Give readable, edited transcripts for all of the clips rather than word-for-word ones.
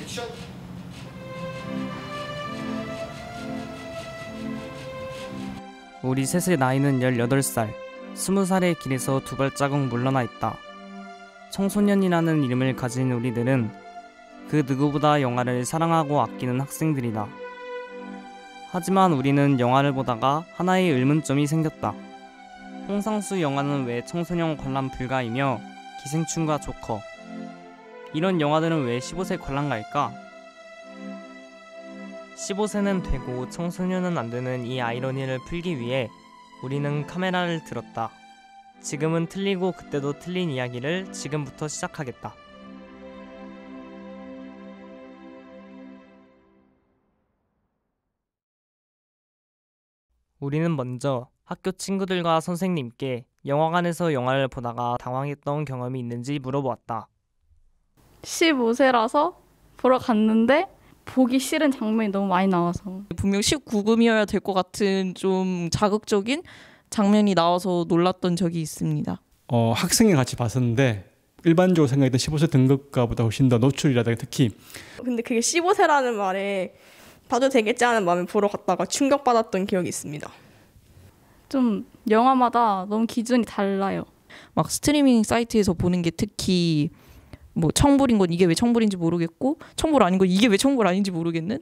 액션! 우리 셋의 나이는 18살, 20살의 길에서 두 발자국 물러나 있다. 청소년이라는 이름을 가진 우리들은 그 누구보다 영화를 사랑하고 아끼는 학생들이다. 하지만 우리는 영화를 보다가 하나의 의문점이 생겼다. 홍상수 영화는 왜 청소년 관람 불가이며 기생충과 조커, 이런 영화들은 왜 15세 관람가일까? 15세는 되고 청소년은 안 되는 이 아이러니를 풀기 위해 우리는 카메라를 들었다. 지금은 틀리고 그때도 틀린 이야기를 지금부터 시작하겠다. 우리는 먼저 학교 친구들과 선생님께 영화관에서 영화를 보다가 당황했던 경험이 있는지 물어보았다. 15세라서 보러 갔는데 보기 싫은 장면이 너무 많이 나와서 분명 19금이어야 될 것 같은 좀 자극적인 장면이 나와서 놀랐던 적이 있습니다. 학생이 같이 봤었는데 일반적으로 생각했던 15세 등급가보다 훨씬 더 노출이라든가 특히 근데 그게 15세라는 말에 봐도 되겠지 하는 마음에 보러 갔다가 충격받았던 기억이 있습니다. 좀 영화마다 너무 기준이 달라요. 막 스트리밍 사이트에서 보는 게 특히 뭐 청불인 건 이게 왜 청불인지 모르겠고 청불 아닌 건 이게 왜 청불 아닌지 모르겠는?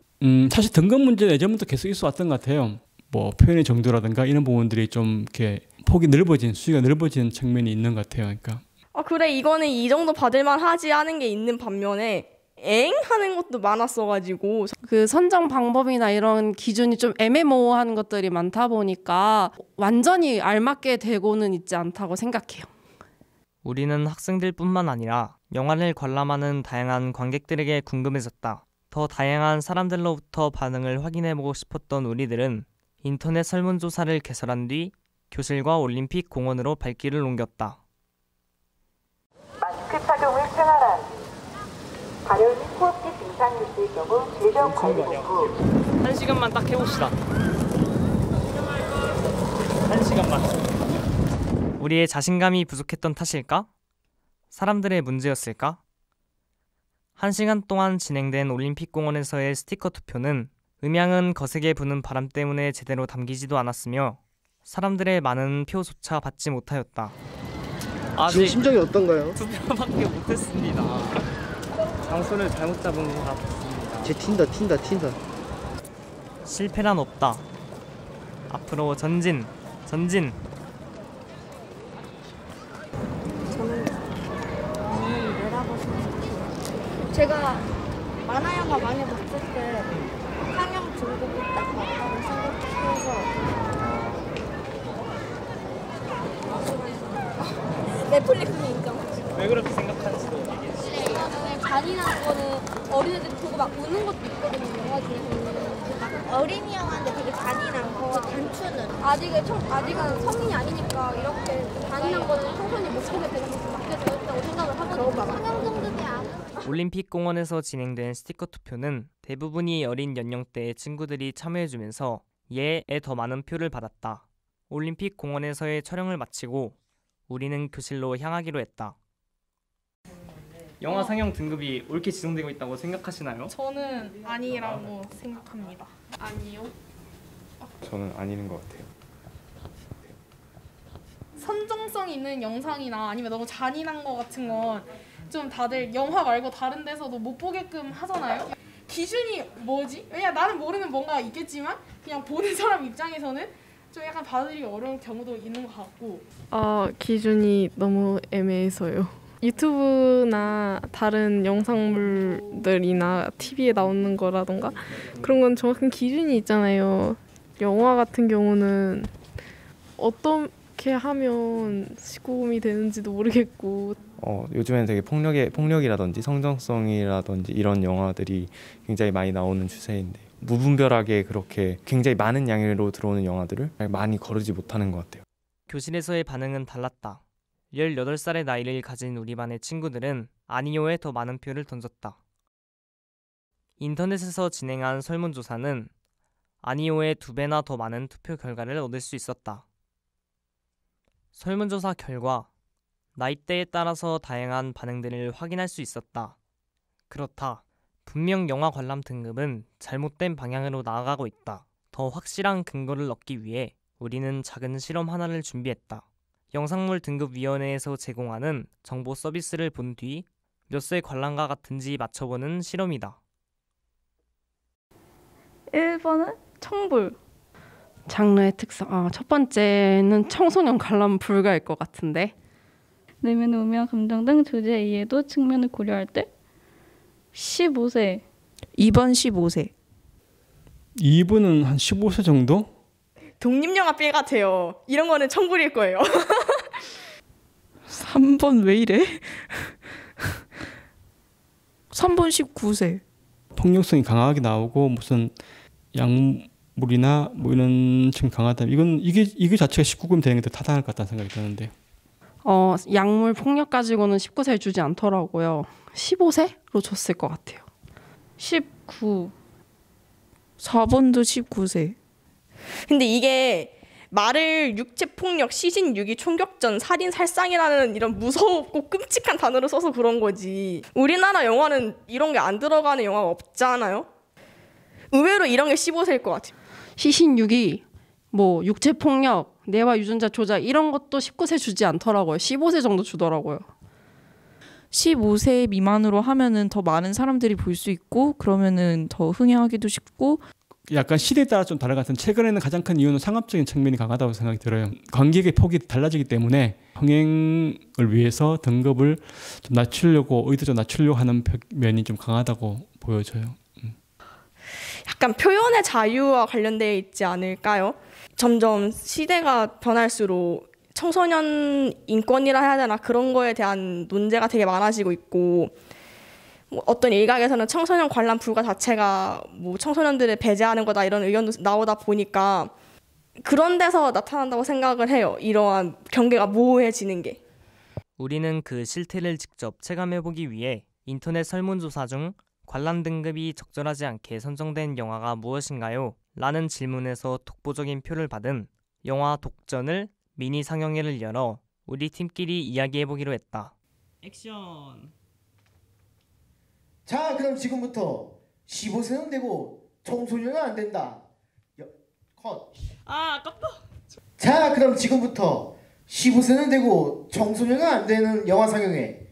사실 등급 문제는 예전부터 계속 있어 왔던 것 같아요. 뭐 표현의 정도라든가 이런 부분들이 좀 이렇게 폭이 넓어진 수위가 넓어지는 측면이 있는 것 같아요. 그러니까 그래 이거는 이 정도 받을만 하지 하는 게 있는 반면에 엥 하는 것도 많았어가지고 그 선정 방법이나 이런 기준이 좀 애매모호한 것들이 많다 보니까 완전히 알맞게 되고는 있지 않다고 생각해요. 우리는 학생들뿐만 아니라 영화를 관람하는 다양한 관객들에게 궁금해졌다. 더 다양한 사람들로부터 반응을 확인해보고 싶었던 우리들은 인터넷 설문조사를 개설한 뒤 교실과 올림픽 공원으로 발길을 옮겼다. 마스크 착용을 생활한 발열 및 호흡기 증상이 있을 경우 질병 관리 본부 1시간만 딱 해봅시다. 1시간만. 우리의 자신감이 부족했던 탓일까? 사람들의 문제였을까? 1시간 동안 진행된 올림픽공원에서의 스티커 투표는 음향은 거세게 부는 바람 때문에 제대로 담기지도 않았으며 사람들의 많은 표조차 받지 못하였다. 지금 심정이 어떤가요? 투표밖에 못했습니다. 장소를 잘못 잡은 것 같습니다. 쟤 튄다. 실패란 없다. 앞으로 전진. 제가 만화 영화 많이 봤을 때 상영 중국이 딱 맞다고 생각해서 넷플릭스 인정. 왜 그렇게 생각하는지도 얘기해 주세요. 왜냐면 잔인한 거는 어린애들 보고 막 우는 것도 있거든요. 영화 중에서는 어린이 영화인데 되게 잔인한 거 단추는 아직은 성인이 아니니까 이렇게 잔인한 거는 청소년이 못 보게 되는 것도 맡겨져 있다고 생각을 하거든요. 상영 정도는 올림픽 공원에서 진행된 스티커 투표는 대부분이 어린 연령대의 친구들이 참여해주면서 예에 더 많은 표를 받았다. 올림픽 공원에서의 촬영을 마치고 우리는 교실로 향하기로 했다. 영화 상영 등급이 옳게 지정되고 있다고 생각하시나요? 저는 아니라고 생각합니다. 아니요? 저는 아닌 것 같아요. 선정성 있는 영상이나 아니면 너무 잔인한 거 같은 건 좀 다들 영화 말고 다른 데서도 못 보게끔 하잖아요. 기준이 뭐지? 왜냐면 나는 모르는 뭔가 있겠지만 그냥 보는 사람 입장에서는 좀 약간 받아들이기 어려운 경우도 있는 것 같고. 기준이 너무 애매해서요. 유튜브나 다른 영상물들이나 TV에 나오는 거라던가 그런 건 정확한 기준이 있잖아요. 영화 같은 경우는 어떻게 하면 19금이 되는지도 모르겠고 요즘에는 되게 폭력이라든지 성정성이라든지 이런 영화들이 굉장히 많이 나오는 추세인데 무분별하게 그렇게 굉장히 많은 양으로 들어오는 영화들을 많이 거르지 못하는 것 같아요. 교실에서의 반응은 달랐다. 18살의 나이를 가진 우리 반의 친구들은 아니요에 더 많은 표를 던졌다. 인터넷에서 진행한 설문조사는 아니요의 2배나 더 많은 투표 결과를 얻을 수 있었다. 설문조사 결과 나이대에 따라서 다양한 반응들을 확인할 수 있었다. 그렇다. 분명 영화 관람 등급은 잘못된 방향으로 나아가고 있다. 더 확실한 근거를 얻기 위해 우리는 작은 실험 하나를 준비했다. 영상물 등급위원회에서 제공하는 정보 서비스를 본 뒤 몇 세 관람가 같은지 맞춰보는 실험이다. 1번은 청불. 장르의 특성. 첫 번째는 청소년 관람 불가일 것 같은데. 내면의 우미와 감정 등 주제 이해도 측면을 고려할 때 15세. 2번 15세. 2번은 한 15세 정도? 독립영화 필 같아요. 이런 거는 청불일 거예요. 3번 왜 이래? 3번 19세. 폭력성이 강하게 나오고 무슨 약물이나 뭐 이런 층 강하다. 이게 자체가 19금 되는 게 더 타당할 것 같다는 생각이 드는데. 약물 폭력 가지고는 19세 주지 않더라고요. 15세로 줬을 것 같아요. 19. 4번도 19세. 근데 이게 말을 육체폭력, 시신유기, 총격전, 살인, 살상이라는 이런 무섭고 끔찍한 단어를 써서 그런 거지. 우리나라 영화는 이런 게 안 들어가는 영화가 없잖아요. 의외로 이런 게 15세일 것 같아요. 시신유기, 뭐 육체폭력, 내와 유전자 조작 이런 것도 19세 주지 않더라고요. 15세 정도 주더라고요. 15세 미만으로 하면은 더 많은 사람들이 볼 수 있고 그러면은 더 흥행하기도 쉽고 약간 시대에 따라 좀 다른 것 같은 최근에는 가장 큰 이유는 상업적인 측면이 강하다고 생각이 들어요. 관객의 폭이 달라지기 때문에 흥행을 위해서 등급을 좀 낮추려고 의도적으로 낮추려고 하는 면이 좀 강하다고 보여져요. 약간 표현의 자유와 관련되어 있지 않을까요? 점점 시대가 변할수록 청소년 인권이라 해야 되나 그런 거에 대한 논제가 되게 많아지고 있고 뭐 어떤 일각에서는 청소년 관람 불가 자체가 뭐 청소년들을 배제하는 거다 이런 의견도 나오다 보니까 그런 데서 나타난다고 생각을 해요. 이러한 경계가 모호해지는 게. 우리는 그 실태를 직접 체감해보기 위해 인터넷 설문조사 중 관람 등급이 적절하지 않게 선정된 영화가 무엇인가요? 라는 질문에서 독보적인 표를 받은 영화 독전을 미니 상영회를 열어 우리 팀끼리 이야기해보기로 했다. 액션! 자, 그럼 지금부터 15세는 되고 청소년은 안 된다. 컷. 아깝다. 자, 그럼 지금부터 15세는 되고 청소년은 안 되는 영화 상영회,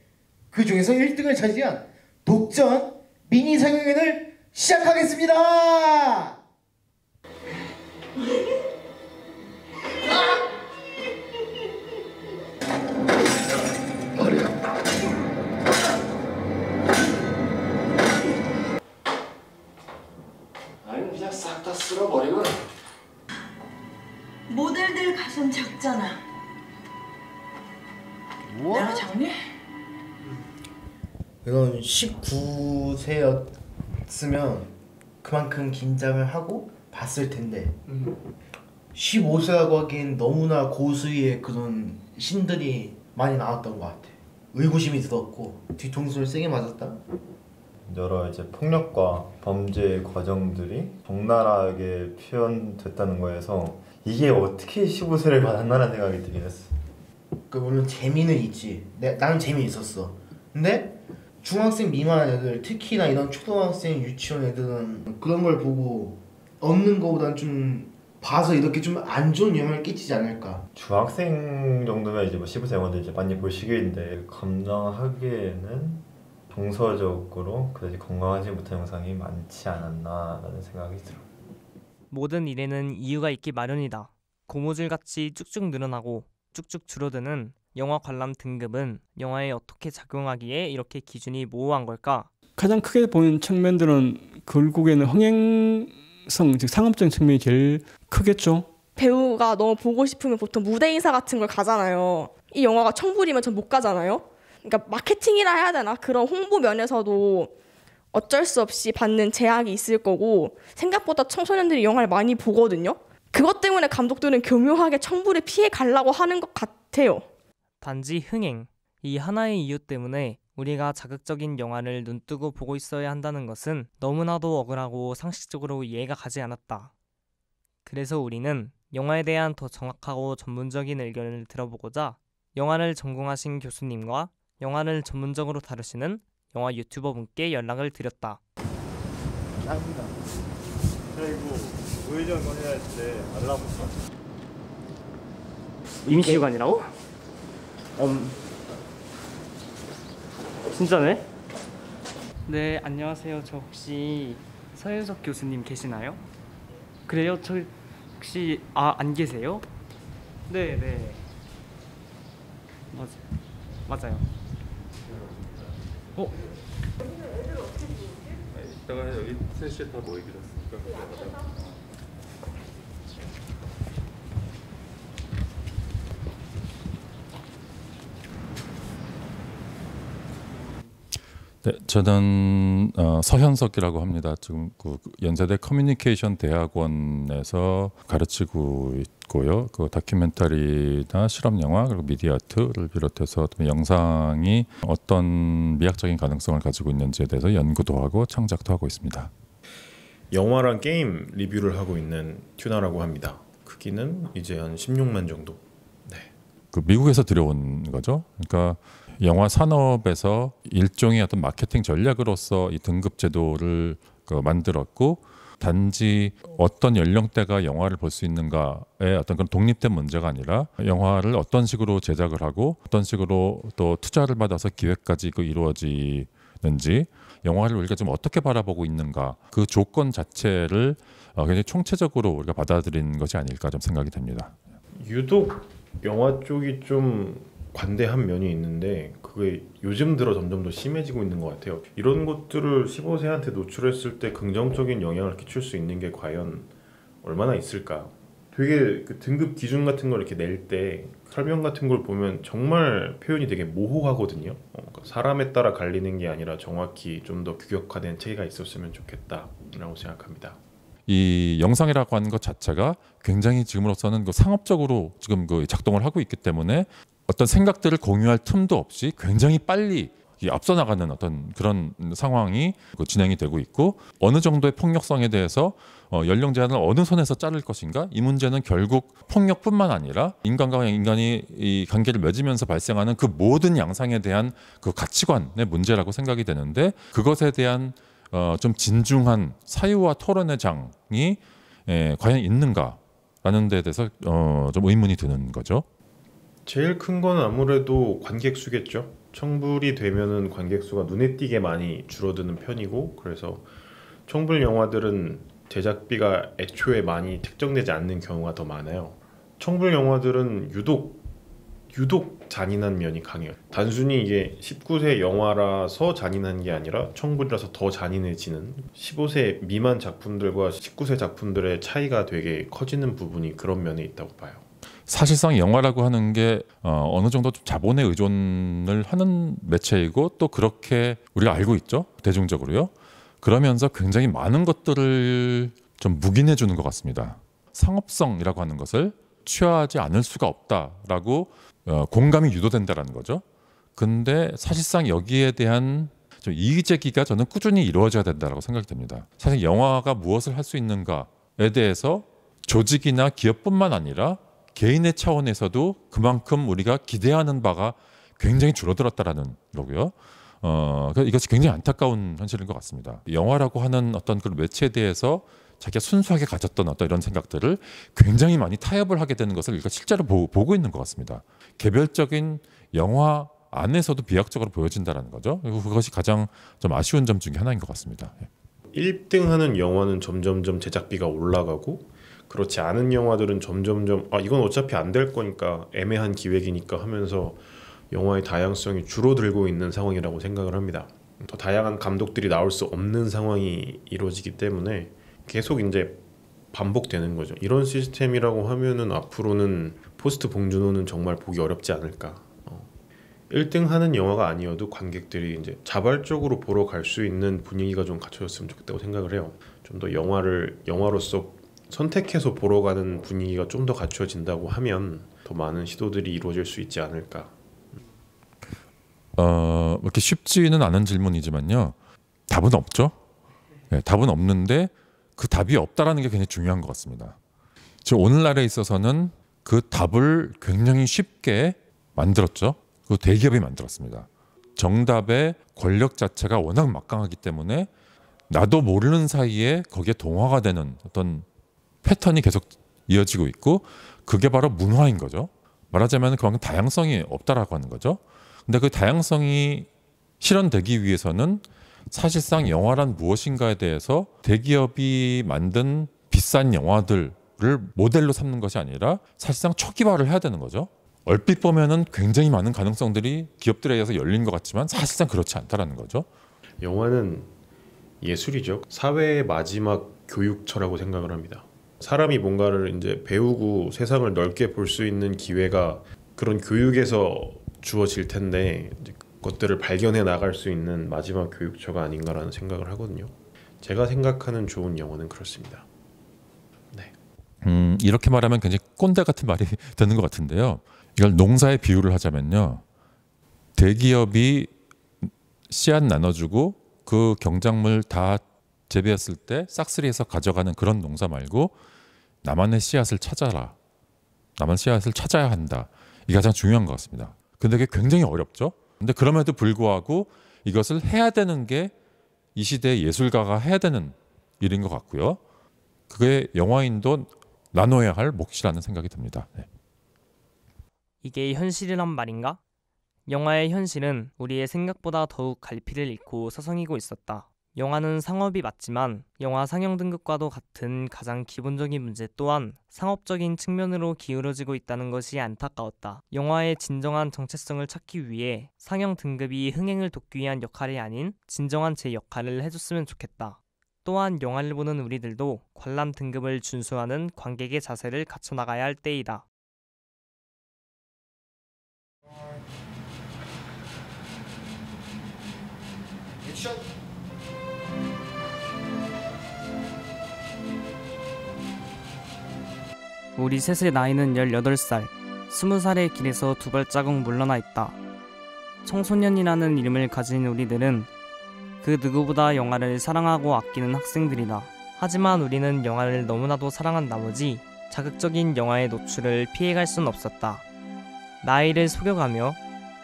그 중에서 1등을 차지한 독전 미니 상영회를 시작하겠습니다. 아니 그냥 싹 다 쓸어버리고. 모델들 가슴 작잖아. 뭐? 내가 작니? 이건 19세였으면 그만큼 긴장을 하고 봤을 텐데 15세라고 하기엔 너무나 고수위의 그런 신들이 많이 나왔던 것 같아. 의구심이 들었고 뒤통수를 세게 맞았다. 여러 이제 폭력과 범죄의 과정들이 적나라하게 표현됐다는 거에서 이게 어떻게 15세를 받았나라는 생각이 들긴 했어. 그 물론 재미는 있지. 나는 재미있었어. 근데 중학생 미만 애들, 특히나 이런 초등학생, 유치원 애들은 그런 걸 보고 얻는 거보단 좀 봐서 이렇게 좀 안 좋은 영향을 끼치지 않을까. 중학생 정도면 이제 뭐 15세 영화들 이제 많이 볼 시기인데 감당하기에는 정서적으로 그다지 건강하지 못한 영상이 많지 않았나라는 생각이 들어. 모든 일에는 이유가 있기 마련이다. 고무줄같이 쭉쭉 늘어나고 쭉쭉 줄어드는 영화 관람 등급은 영화에 어떻게 작용하기에 이렇게 기준이 모호한 걸까? 가장 크게 보는 측면들은 결국에는 흥행성, 즉 상업적인 측면이 제일 크겠죠. 배우가 너무 보고 싶으면 보통 무대 인사 같은 걸 가잖아요. 이 영화가 청불이면 전 못 가잖아요. 그러니까 마케팅이라 해야 되나? 그런 홍보 면에서도 어쩔 수 없이 받는 제약이 있을 거고 생각보다 청소년들이 영화를 많이 보거든요. 그것 때문에 감독들은 교묘하게 청불을 피해 가려고 하는 것 같아요. 단지 흥행, 이 하나의 이유 때문에 우리가 자극적인 영화를 눈뜨고 보고 있어야 한다는 것은 너무나도 억울하고 상식적으로 이해가 가지 않았다. 그래서 우리는 영화에 대한 더 정확하고 전문적인 의견을 들어보고자 영화를 전공하신 교수님과 영화를 전문적으로 다루시는 영화 유튜버 분께 연락을 드렸다. 짱이다. 그리고 우회전 건의할 때 알람 임시관이라고? 진짜네? 네, 안녕하세요. 저 혹시 서윤석 교수님 계시나요? 그래요? 저 혹시 안 계세요? 네. 맞아요. 이따가 여기 셋이 다 모이기로 했으니까. 네, 저는 서현석이라고 합니다. 지금 그 연세대 커뮤니케이션 대학원에서 가르치고 있고요. 그 다큐멘터리나 실험 영화 그리고 미디어 아트를 비롯해서 영상이 어떤 미학적인 가능성을 가지고 있는지에 대해서 연구도 하고 창작도 하고 있습니다. 영화랑 게임 리뷰를 하고 있는 튜나라고 합니다. 크기는 이제 한 16만 정도. 네. 그 미국에서 들여온 거죠. 그러니까 영화 산업에서 일종의 어떤 마케팅 전략으로서 이 등급 제도를 만들었고, 단지 어떤 연령대가 영화를 볼 수 있는가의 어떤 그런 독립된 문제가 아니라 영화를 어떤 식으로 제작을 하고 어떤 식으로 또 투자를 받아서 기획까지 이루어지는지, 영화를 우리가 좀 어떻게 바라보고 있는가, 그 조건 자체를 굉장히 총체적으로 우리가 받아들인 것이 아닐까 좀 생각이 됩니다. 유독 영화 쪽이 좀 관대한 면이 있는데 그게 요즘 들어 점점 더 심해지고 있는 것 같아요. 이런 것들을 15세한테 노출했을 때 긍정적인 영향을 끼칠 수 있는 게 과연 얼마나 있을까? 되게 그 등급 기준 같은 걸 이렇게 낼 때 설명 같은 걸 보면 정말 표현이 되게 모호하거든요. 그러니까 사람에 따라 갈리는 게 아니라 정확히 좀 더 규격화된 체계가 있었으면 좋겠다라고 생각합니다. 이 영상이라고 하는 것 자체가 굉장히 지금으로서는 그 상업적으로 지금 그 작동을 하고 있기 때문에 어떤 생각들을 공유할 틈도 없이 굉장히 빨리 앞서 나가는 어떤 그런 상황이 진행이 되고 있고, 어느 정도의 폭력성에 대해서 연령 제한을 어느 선에서 자를 것인가, 이 문제는 결국 폭력뿐만 아니라 인간과 인간이 이 관계를 맺으면서 발생하는 그 모든 양상에 대한 그 가치관의 문제라고 생각이 되는데, 그것에 대한 좀 진중한 사유와 토론의 장이 과연 있는가라는 데 대해서 좀 의문이 드는 거죠. 제일 큰 건 아무래도 관객 수겠죠. 청불이 되면은 관객 수가 눈에 띄게 많이 줄어드는 편이고, 그래서 청불 영화들은 제작비가 애초에 많이 책정되지 않는 경우가 더 많아요. 청불 영화들은 유독 잔인한 면이 강해요. 단순히 이게 19세 영화라서 잔인한 게 아니라 청불이라서 더 잔인해지는, 15세 미만 작품들과 19세 작품들의 차이가 되게 커지는 부분이 그런 면에 있다고 봐요. 사실상 영화라고 하는 게 어느 정도 좀 자본에 의존을 하는 매체이고, 또 그렇게 우리가 알고 있죠, 대중적으로요. 그러면서 굉장히 많은 것들을 좀 묵인해 주는 것 같습니다. 상업성이라고 하는 것을 취하지 않을 수가 없다라고 공감이 유도된다라는 거죠. 근데 사실상 여기에 대한 좀 이의제기가 저는 꾸준히 이루어져야 된다고 생각이 됩니다. 사실 영화가 무엇을 할 수 있는가에 대해서 조직이나 기업뿐만 아니라 개인의 차원에서도 그만큼 우리가 기대하는 바가 굉장히 줄어들었다라는 거고요. 이것이 굉장히 안타까운 현실인 것 같습니다. 영화라고 하는 어떤 그 매체에 대해서 자기가 순수하게 가졌던 어떤 이런 생각들을 굉장히 많이 타협을 하게 되는 것을 우리가 실제로 보고 있는 것 같습니다. 개별적인 영화 안에서도 비약적으로 보여진다는 거죠. 그리고 그것이 가장 좀 아쉬운 점 중에 하나인 것 같습니다. 1등 하는 영화는 점점점 제작비가 올라가고, 그렇지 않은 영화들은 점점점 이건 어차피 안 될 거니까 애매한 기획이니까 하면서 영화의 다양성이 줄어들고 있는 상황이라고 생각을 합니다. 더 다양한 감독들이 나올 수 없는 상황이 이루어지기 때문에 계속 이제 반복되는 거죠. 이런 시스템이라고 하면은 앞으로는 포스트 봉준호는 정말 보기 어렵지 않을까. 1등 하는 영화가 아니어도 관객들이 이제 자발적으로 보러 갈 수 있는 분위기가 좀 갖춰졌으면 좋겠다고 생각을 해요. 좀 더 영화로서 선택해서 보러 가는 분위기가 좀 더 갖춰진다고 하면 더 많은 시도들이 이루어질 수 있지 않을까. 이렇게 쉽지는 않은 질문이지만요, 답은 없죠. 네, 답은 없는데 그 답이 없다라는 게 굉장히 중요한 것 같습니다. 즉 오늘날에 있어서는 그 답을 굉장히 쉽게 만들었죠. 그 대기업이 만들었습니다. 정답의 권력 자체가 워낙 막강하기 때문에 나도 모르는 사이에 거기에 동화가 되는 어떤 패턴이 계속 이어지고 있고, 그게 바로 문화인 거죠. 말하자면 그만큼 다양성이 없다라고 하는 거죠. 근데 그 다양성이 실현되기 위해서는 사실상 영화란 무엇인가에 대해서 대기업이 만든 비싼 영화들을 모델로 삼는 것이 아니라 사실상 초기화를 해야 되는 거죠. 얼핏 보면은 굉장히 많은 가능성들이 기업들에 의해서 열린 것 같지만 사실상 그렇지 않다라는 거죠. 영화는 예술이죠. 사회의 마지막 교육처라고 생각을 합니다. 사람이 뭔가를 이제 배우고 세상을 넓게 볼 수 있는 기회가 그런 교육에서 주어질 텐데, 이제 것들을 발견해 나갈 수 있는 마지막 교육처가 아닌가라는 생각을 하거든요. 제가 생각하는 좋은 영화는 그렇습니다. 네. 이렇게 말하면 굉장히 꼰대 같은 말이 되는 것 같은데요. 이걸 농사에 비유를 하자면요, 대기업이 씨앗 나눠주고 그 경작물 다 재배했을 때 싹쓸이해서 가져가는 그런 농사 말고 나만의 씨앗을 찾아라, 나만 씨앗을 찾아야 한다, 이게 가장 중요한 것 같습니다. 근데 그게 굉장히 어렵죠. 근데 그럼에도 불구하고 이것을 해야 되는 게 이 시대의 예술가가 해야 되는 일인 것 같고요. 그게 영화인도 나눠야 할 몫이라는 생각이 듭니다. 네. 이게 현실이란 말인가? 영화의 현실은 우리의 생각보다 더욱 갈피를 잃고 서성이고 있었다. 영화는 상업이 맞지만 영화 상영 등급과도 같은 가장 기본적인 문제 또한 상업적인 측면으로 기울어지고 있다는 것이 안타까웠다. 영화의 진정한 정체성을 찾기 위해 상영 등급이 흥행을 돕기 위한 역할이 아닌 진정한 제 역할을 해줬으면 좋겠다. 또한 영화를 보는 우리들도 관람 등급을 준수하는 관객의 자세를 갖춰나가야 할 때이다. 우리 셋의 나이는 18살, 20살의 길에서 두 발자국 물러나 있다. 청소년이라는 이름을 가진 우리들은 그 누구보다 영화를 사랑하고 아끼는 학생들이다. 하지만 우리는 영화를 너무나도 사랑한 나머지 자극적인 영화의 노출을 피해갈 순 없었다. 나이를 속여가며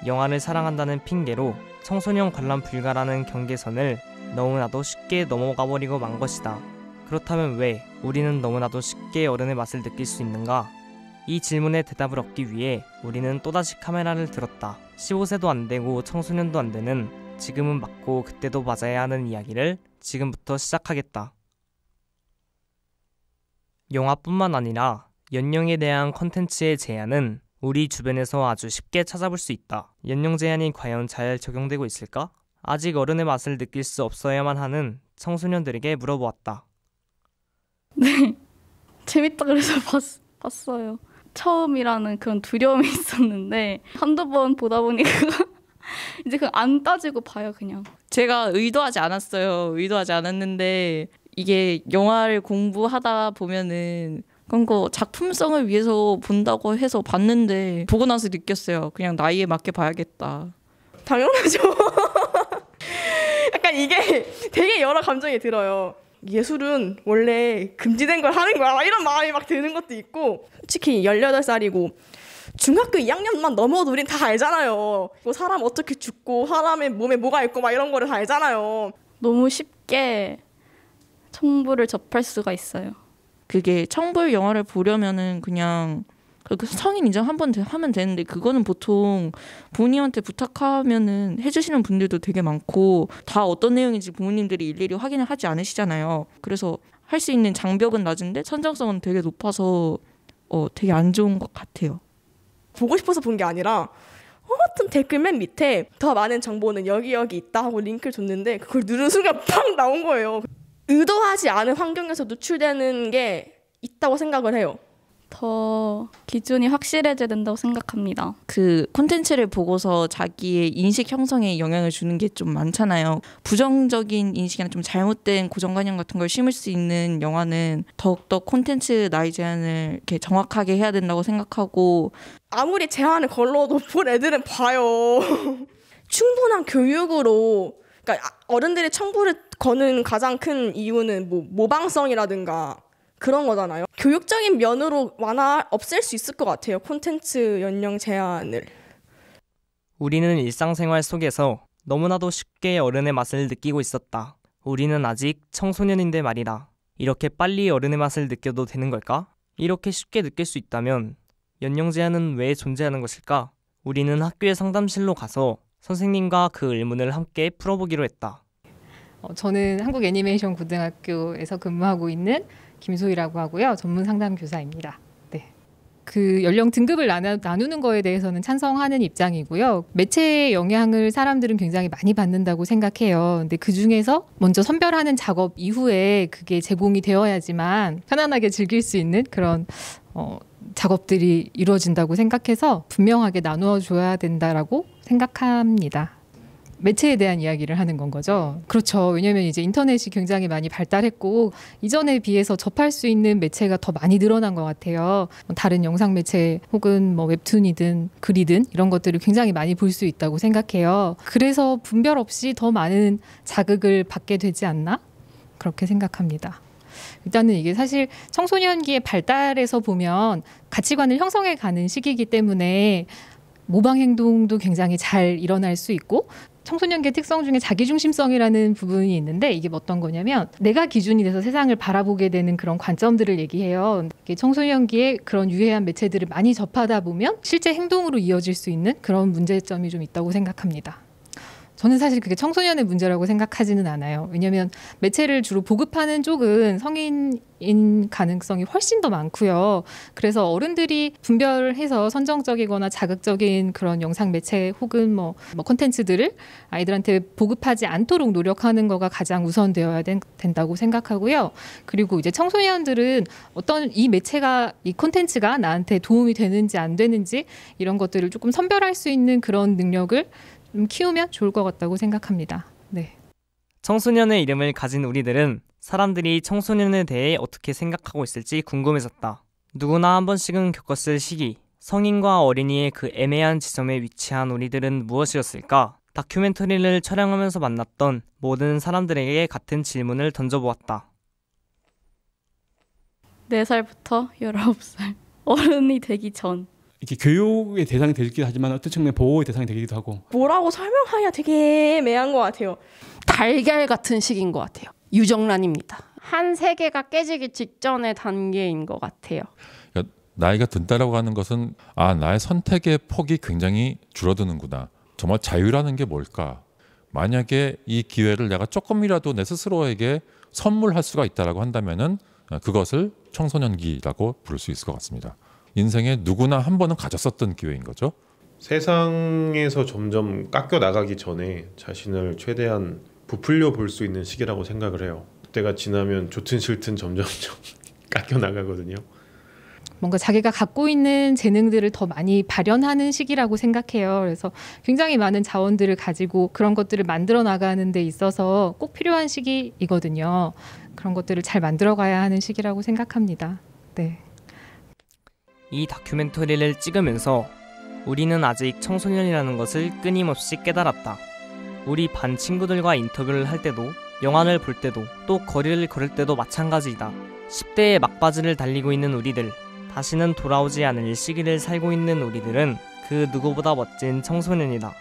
영화를 사랑한다는 핑계로 청소년 관람 불가라는 경계선을 너무나도 쉽게 넘어가버리고 만 것이다. 그렇다면 왜 우리는 너무나도 쉽게 어른의 맛을 느낄 수 있는가? 이 질문에 대답을 얻기 위해 우리는 또다시 카메라를 들었다. 15세도 안 되고 청소년도 안 되는 지금은 맞고 그때도 맞아야 하는 이야기를 지금부터 시작하겠다. 영화뿐만 아니라 연령에 대한 콘텐츠의 제한은 우리 주변에서 아주 쉽게 찾아볼 수 있다. 연령 제한이 과연 잘 적용되고 있을까? 아직 어른의 맛을 느낄 수 없어야만 하는 청소년들에게 물어보았다. 네, 재밌다 그래서 봤어요. 처음이라는 그런 두려움이 있었는데 한두 번 보다 보니 이제 그냥 안 따지고 봐요. 그냥 제가 의도하지 않았어요. 의도하지 않았는데 이게 영화를 공부하다 보면은 그런 거 작품성을 위해서 본다고 해서 봤는데 보고 나서 느꼈어요. 그냥 나이에 맞게 봐야겠다. 당연하죠. 약간 이게 되게 여러 감정이 들어요. 예술은 원래 금지된 걸 하는 거야, 이런 마음이 막 드는 것도 있고, 솔직히 18살이고 중학교 2학년만 넘어도 우린 다 알잖아요. 뭐 사람 어떻게 죽고 사람의 몸에 뭐가 있고 막 이런 거를 다 알잖아요. 너무 쉽게 청부를 접할 수가 있어요. 그게 청불 영화를 보려면은 그냥 성인 인정 한 번 하면 되는데, 그거는 보통 부모님한테 부탁하면은 해주시는 분들도 되게 많고 다 어떤 내용인지 부모님들이 일일이 확인을 하지 않으시잖아요. 그래서 할 수 있는 장벽은 낮은데 선정성은 되게 높아서 되게 안 좋은 것 같아요. 보고 싶어서 본 게 아니라 어떤 댓글 맨 밑에 더 많은 정보는 여기 있다 하고 링크를 줬는데 그걸 누른 순간 팍 나온 거예요. 의도하지 않은 환경에서 노출되는 게 있다고 생각을 해요. 더 기준이 확실해져야 된다고 생각합니다. 그 콘텐츠를 보고서 자기의 인식 형성에 영향을 주는 게 좀 많잖아요. 부정적인 인식이나 좀 잘못된 고정관념 같은 걸 심을 수 있는 영화는 더욱더 콘텐츠 나이 제한을 이렇게 정확하게 해야 된다고 생각하고, 아무리 제한을 걸러도 볼 애들은 봐요. 충분한 교육으로, 그러니까 어른들이 청부를 거는 가장 큰 이유는 뭐 모방성이라든가 그런 거잖아요. 교육적인 면으로 없앨 수 있을 것 같아요. 콘텐츠 연령 제한을. 우리는 일상생활 속에서 너무나도 쉽게 어른의 맛을 느끼고 있었다. 우리는 아직 청소년인데 말이다. 이렇게 빨리 어른의 맛을 느껴도 되는 걸까? 이렇게 쉽게 느낄 수 있다면 연령 제한은 왜 존재하는 것일까? 우리는 학교의 상담실로 가서 선생님과 그 의문을 함께 풀어보기로 했다. 저는 한국애니메이션고등학교에서 근무하고 있는 김소희라고 하고요. 전문 상담 교사입니다. 네. 그 연령 등급을 나누는 거에 대해서는 찬성하는 입장이고요. 매체의 영향을 사람들은 굉장히 많이 받는다고 생각해요. 근데 그 중에서 먼저 선별하는 작업 이후에 그게 제공이 되어야지만 편안하게 즐길 수 있는 그런 작업들이 이루어진다고 생각해서 분명하게 나누어 줘야 된다라고 생각합니다. 매체에 대한 이야기를 하는 건 거죠. 그렇죠. 왜냐하면 이제 인터넷이 굉장히 많이 발달했고 이전에 비해서 접할 수 있는 매체가 더 많이 늘어난 것 같아요. 다른 영상 매체 혹은 뭐 웹툰이든 글이든 이런 것들을 굉장히 많이 볼 수 있다고 생각해요. 그래서 분별 없이 더 많은 자극을 받게 되지 않나? 그렇게 생각합니다. 일단은 이게 사실 청소년기의 발달에서 보면 가치관을 형성해 가는 시기이기 때문에 모방 행동도 굉장히 잘 일어날 수 있고 청소년기의 특성 중에 자기중심성이라는 부분이 있는데 이게 어떤 거냐면 내가 기준이 돼서 세상을 바라보게 되는 그런 관점들을 얘기해요. 청소년기에 그런 유해한 매체들을 많이 접하다 보면 실제 행동으로 이어질 수 있는 그런 문제점이 좀 있다고 생각합니다. 저는 사실 그게 청소년의 문제라고 생각하지는 않아요. 왜냐하면 매체를 주로 보급하는 쪽은 성인인 가능성이 훨씬 더 많고요. 그래서 어른들이 분별해서 선정적이거나 자극적인 그런 영상 매체 혹은 뭐 콘텐츠들을 아이들한테 보급하지 않도록 노력하는 거가 가장 우선되어야 된다고 생각하고요. 그리고 이제 청소년들은 어떤 이 매체가 이 콘텐츠가 나한테 도움이 되는지 안 되는지 이런 것들을 조금 선별할 수 있는 그런 능력을 좀 키우면 좋을 것 같다고 생각합니다. 네. 청소년의 이름을 가진 우리들은 사람들이 청소년에 대해 어떻게 생각하고 있을지 궁금해졌다. 누구나 한 번씩은 겪었을 시기, 성인과 어린이의 그 애매한 지점에 위치한 우리들은 무엇이었을까? 다큐멘터리를 촬영하면서 만났던 모든 사람들에게 같은 질문을 던져보았다. 4살부터 19살. 어른이 되기 전. 이렇게 교육의 대상이 되기도 하지만 어떤 측면 보호의 대상이 되기도 하고 뭐라고 설명하기가 되게 애매한 것 같아요. 달걀 같은 시기인 것 같아요. 유정란입니다. 한 세계가 깨지기 직전의 단계인 것 같아요. 그러니까 나이가 든다라고 하는 것은 나의 선택의 폭이 굉장히 줄어드는구나. 정말 자유라는 게 뭘까? 만약에 이 기회를 내가 조금이라도 내 스스로에게 선물할 수가 있다라고 한다면은 그것을 청소년기라고 부를 수 있을 것 같습니다. 인생에 누구나 한 번은 가졌었던 기회인 거죠. 세상에서 점점 깎여 나가기 전에 자신을 최대한 부풀려 볼 수 있는 시기라고 생각을 해요. 그때가 지나면 좋든 싫든 점점 깎여 나가거든요. 뭔가 자기가 갖고 있는 재능들을 더 많이 발현하는 시기라고 생각해요. 그래서 굉장히 많은 자원들을 가지고 그런 것들을 만들어 나가는 데 있어서 꼭 필요한 시기이거든요. 그런 것들을 잘 만들어 가야 하는 시기라고 생각합니다. 네. 이 다큐멘터리를 찍으면서 우리는 아직 청소년이라는 것을 끊임없이 깨달았다. 우리 반 친구들과 인터뷰를 할 때도, 영화를 볼 때도, 또 거리를 걸을 때도 마찬가지이다. 10대의 막바지를 달리고 있는 우리들, 다시는 돌아오지 않을 시기를 살고 있는 우리들은 그 누구보다 멋진 청소년이다.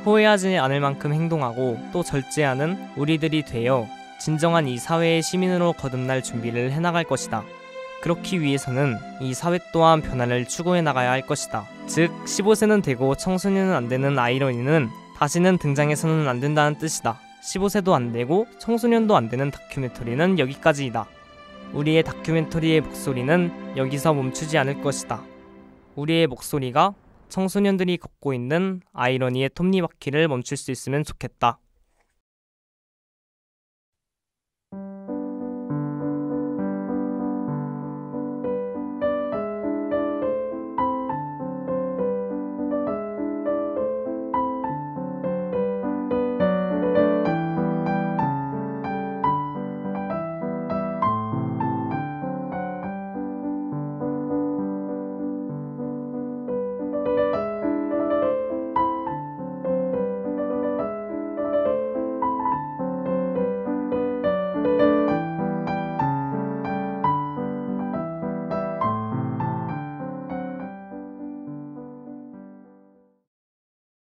후회하지 않을 만큼 행동하고 또 절제하는 우리들이 되어 진정한 이 사회의 시민으로 거듭날 준비를 해나갈 것이다. 그렇기 위해서는 이 사회 또한 변화를 추구해 나가야 할 것이다. 즉 15세는 되고 청소년은 안 되는 아이러니는 다시는 등장해서는 안 된다는 뜻이다. 15세도 안 되고 청소년도 안 되는 다큐멘터리는 여기까지이다. 우리의 다큐멘터리의 목소리는 여기서 멈추지 않을 것이다. 우리의 목소리가 청소년들이 걷고 있는 아이러니의 톱니바퀴를 멈출 수 있으면 좋겠다.